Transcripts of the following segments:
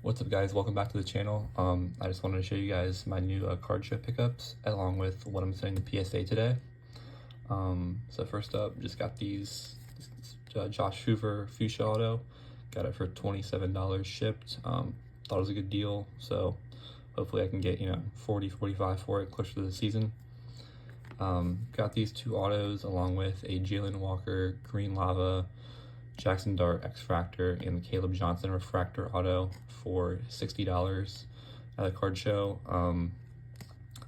What's up, guys? Welcome back to the channel. I just wanted to show you guys my new card show pickups along with what I'm sending to PSA today. So first up, just got these Josh Hoover Fuchsia Auto. Got it for $27 shipped. Thought it was a good deal, so hopefully I can get 40, 45 for it closer to the season. Got these two autos along with a Jalen Walker Green Lava, Jackson Dart X-Fractor, and the Caleb Johnson Refractor Auto for $60 at the card show.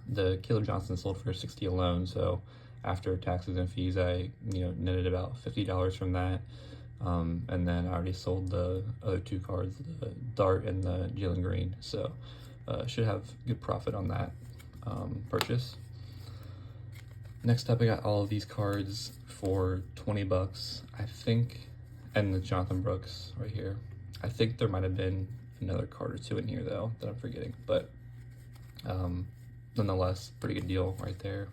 The Caleb Johnson sold for $60 alone, so after taxes and fees, I netted about $50 from that. And then I already sold the other two cards, the Dart and the Jalen Green, so should have good profit on that purchase. Next up, I got all of these cards for 20 bucks, I think, and the Jonathan Brooks right here. I think there might have been another card or two in here though that I'm forgetting, but nonetheless, pretty good deal right there.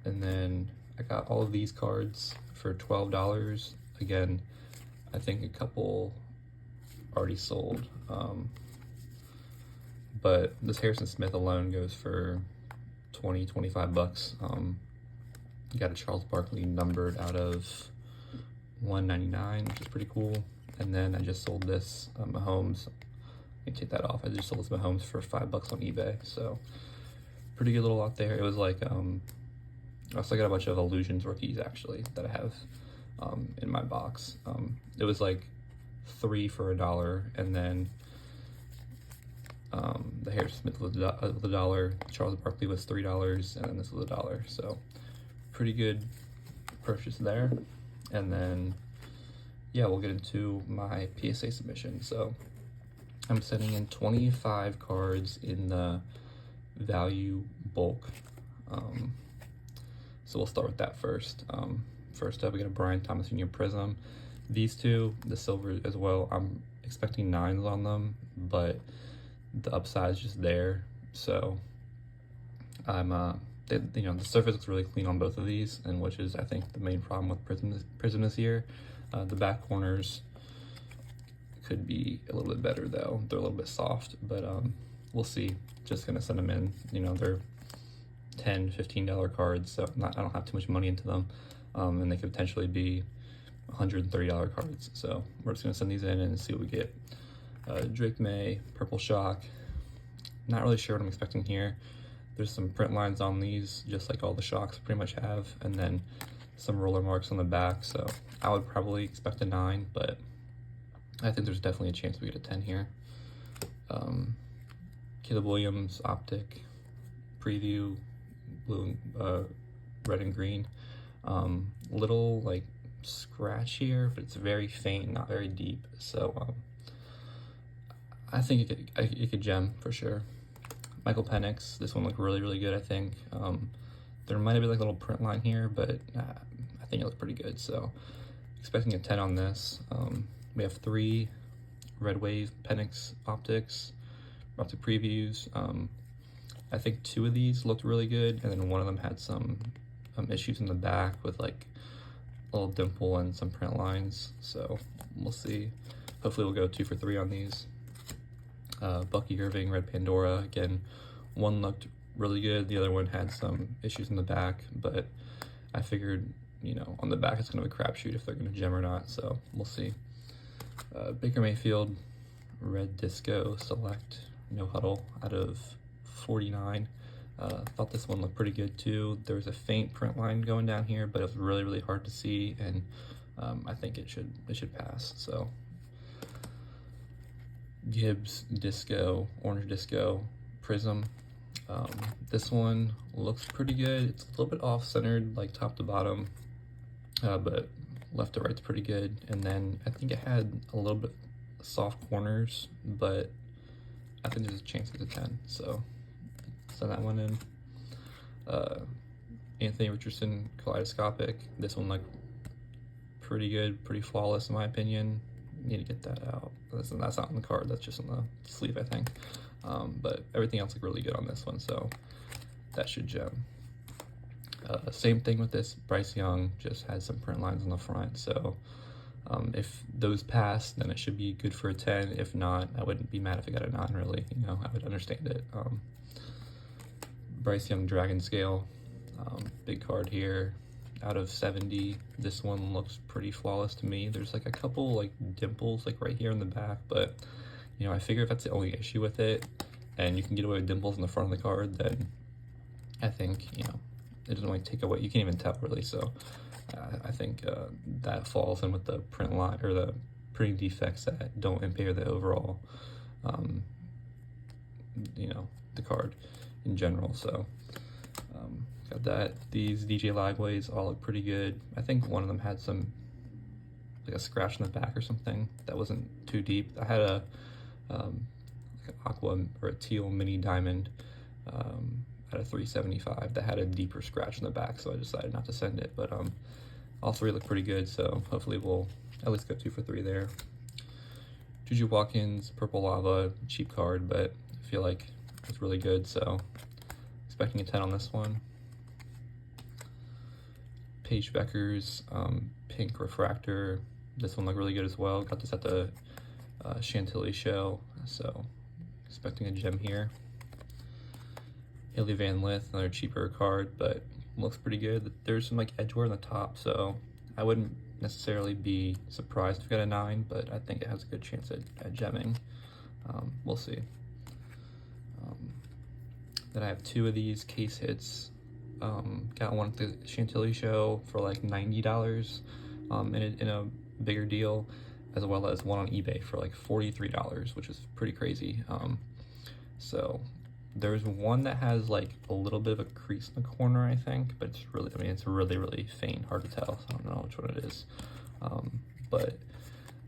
And then I got all of these cards for $12. Again, I think a couple already sold, but this Harrison Smith alone goes for 20, 25 bucks. Got a Charles Barkley numbered out of 199, which is pretty cool. And then I just sold this Mahomes. I can take that off. I just sold this Mahomes for $5 on eBay, so pretty good little lot there. It was like I also got a bunch of Illusions rookies actually that I have in my box. It was like 3 for $1, and then the Harrison Smith was $1, Charles Barkley was $3, and then this was $1. So pretty good purchase there. And then yeah, we'll get into my PSA submission. So I'm sending in 25 cards in the value bulk. So we'll start with that first. First up, we got a Brian Thomas Jr. Prism. These two, the silver as well, I'm expecting 9s on them, but the upside is just there. So I'm the surface looks really clean on both of these, and which is I think the main problem with Prism this year. The back corners could be a little bit better though. They're a little bit soft, but we'll see. Just gonna send them in. They're $10, $15 cards, so I don't have too much money into them, and they could potentially be $130 cards. So we're just gonna send these in and see what we get. Drake May, Purple Shock. Not really sure what I'm expecting here. There's some print lines on these, just like all the Shocks pretty much have, and then some roller marks on the back, so I would probably expect a 9, but I think there's definitely a chance we get a 10 here. Caleb Williams Optic Preview, blue, red and green. Little like scratch here, but it's very faint, not very deep, so I think it could gem for sure. Michael Penix, this one looked really good, I think. There might have been like a little print line here, but I think it looked pretty good, so expecting a 10 on this. We have 3 Red Wave Penix optic previews. I think 2 of these looked really good, and then one of them had some issues in the back with like a little dimple and some print lines, so we'll see. Hopefully we'll go 2 for 3 on these. Bucky Irving Red Pandora, again, one looked really good, the other one had some issues in the back, but I figured on the back it's kind of a crapshoot if they're going to gem or not, so we'll see. Baker Mayfield Red Disco Select No Huddle out of 49. Thought this one looked pretty good too. There was a faint print line going down here, but it was really hard to see, and I think it should pass. So Gibbs Disco Orange Disco Prism. This one looks pretty good. It's a little bit off-centered, like top to bottom, but left to right's pretty good. And then I think it had a little bit soft corners, but I think there's a chance it's a 10. So send that one in. Anthony Richardson Kaleidoscopic. This one looked pretty good, pretty flawless in my opinion. Need to get that out. That's not on the card, that's just on the sleeve, I think. But everything else looked really good on this one, so that should gem. Same thing with this. Bryce Young just had some print lines on the front, so If those pass, then it should be good for a 10. If not, I wouldn't be mad if I got a 9, really. You know, I would understand it. Bryce Young Dragon Scale, big card here. Out of 70, this one looks pretty flawless to me. There's like a couple like dimples like right here in the back, but you know, I figure if that's the only issue with it, and you can get away with dimples in the front of the card, then I think, you know, it doesn't really take away, you can't even tell really. So I think that falls in with the print line or the printing defects that don't impair the overall, you know, the card in general. So got that. These DJ Lagways all look pretty good. I think one of them had some, like a scratch in the back or something that wasn't too deep. I had a like an aqua or a teal mini diamond at a 375 that had a deeper scratch in the back, so I decided not to send it. But all three look pretty good, so hopefully we'll at least go 2 for 3 there. Juju Watkins, Purple Lava, cheap card, but I feel like it's really good, so expecting a 10 on this one. Paige Becker's Pink Refractor. This one looked really good as well. Got this at the Chantilly show, so expecting a gem here. Haley Van Lith, another cheaper card, but looks pretty good. There's some like edgeware on the top, so I wouldn't necessarily be surprised if we got a 9, but I think it has a good chance at gemming. We'll see. Then I have 2 of these case hits. Got one at the Chantilly show for like $90 in a bigger deal, as well as one on eBay for like $43, which is pretty crazy. So there's one that has like a little bit of a crease in the corner, I think, but it's really, I mean, it's really, really faint, hard to tell. So I don't know which one it is. But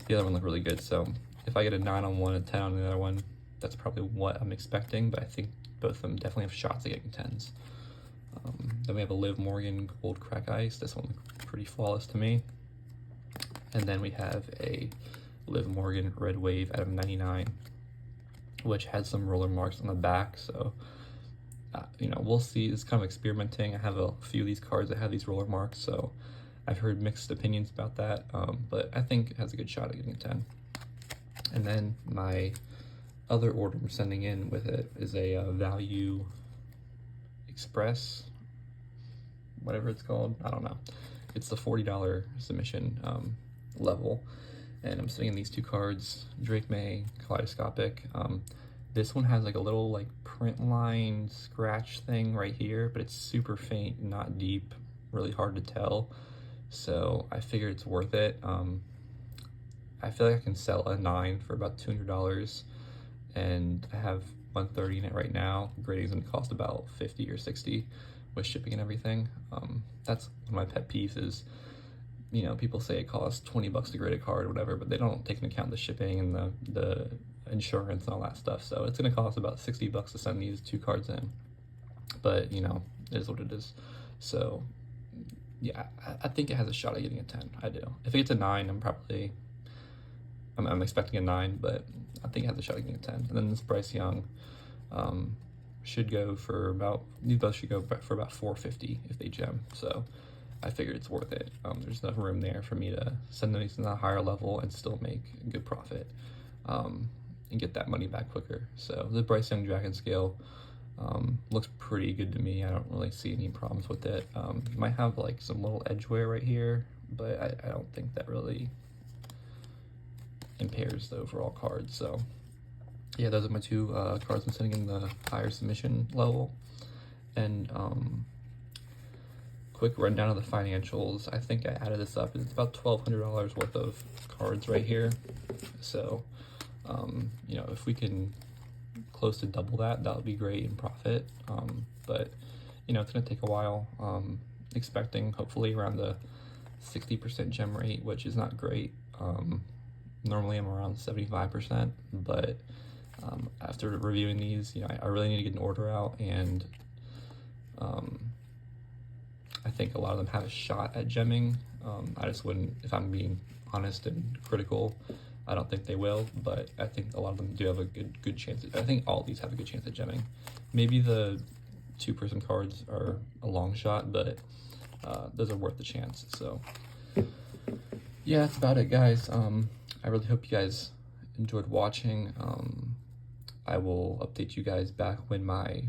the other one looked really good. So if I get a 9 on one, a 10 on the other one, that's probably what I'm expecting, but I think both of them definitely have shots at getting 10s. Then we have a Liv Morgan Gold Crack Ice. This one looked pretty flawless to me. And then we have a Liv Morgan Red Wave out of 99, which had some roller marks on the back. So, you know, we'll see. It's kind of experimenting. I have a few of these cards that have these roller marks, so I've heard mixed opinions about that, but I think it has a good shot at getting a 10. And then my other order I'm sending in with it is a Value Express, whatever it's called, I don't know. It's the $40 submission level, and I'm sending in these 2 cards, Drake May Kaleidoscopic. This one has like a little like print line scratch thing right here, but it's super faint, not deep, really hard to tell, so I figured it's worth it. I feel like I can sell a 9 for about $200, and I have 130 in it right now. Grading's gonna cost about 50 or 60 with shipping and everything. That's one of my pet peeves is, you know, people say it costs 20 bucks to grade a card or whatever, but they don't take into account the shipping and the insurance and all that stuff. So it's gonna cost about 60 bucks to send these 2 cards in, but you know, it is what it is. So yeah, I think it has a shot at getting a 10. I do. If it gets a 9, I'm expecting a 9, but I think it has a shot at getting a 10. And then this Bryce Young should go for about, these both should go for about $450 if they gem. So I figured it's worth it. There's enough room there for me to send these to a higher level and still make a good profit, and get that money back quicker. So the Bryce Young Dragon Scale looks pretty good to me. I don't really see any problems with it. You might have like some little edgeware right here, but I don't think that really impairs the overall card. So yeah, those are my 2 cards I'm sending in the higher submission level. And quick rundown of the financials. I think I added this up, and it's about $1,200 worth of cards right here. So you know, if we can close to double that, that would be great in profit. But you know, it's gonna take a while. Expecting hopefully around the 60% gem rate, which is not great. Normally I'm around 75%, but after reviewing these, you know, I really need to get an order out, and I think a lot of them have a shot at gemming. I just wouldn't, if I'm being honest and critical, I don't think they will, but I think a lot of them do have a good chance. I think all of these have a good chance at gemming. Maybe the 2-person cards are a long shot, but those are worth the chance. So yeah, that's about it, guys. I really hope you guys enjoyed watching. I will update you guys back when my...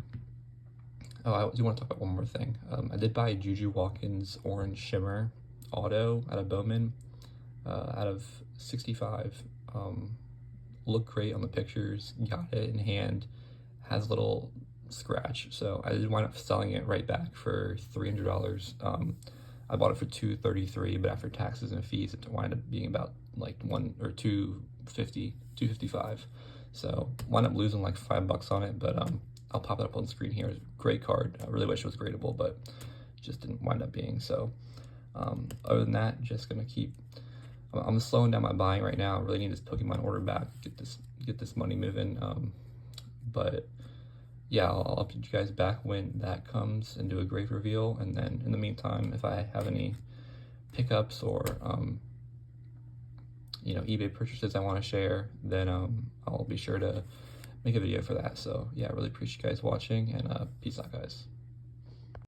Oh, I do want to talk about one more thing. I did buy Juju Watkins Orange Shimmer Auto out of Bowman, out of 65. Looked great on the pictures, got it in hand, has a little scratch, so I did wind up selling it right back for $300. I bought it for $233, but after taxes and fees, it wound up being about like $255. So wound up losing like $5 on it, but I'll pop it up on the screen here. It's a great card. I really wish it was gradable, but just didn't wind up being. So other than that, just gonna keep. I'm slowing down my buying right now. I really need this Pokemon order back. Get this money moving. But yeah, I'll update you guys back when that comes and do a great reveal. And then in the meantime, if I have any pickups or eBay purchases I want to share, then I'll be sure to make a video for that. So yeah, I really appreciate you guys watching, and peace out, guys.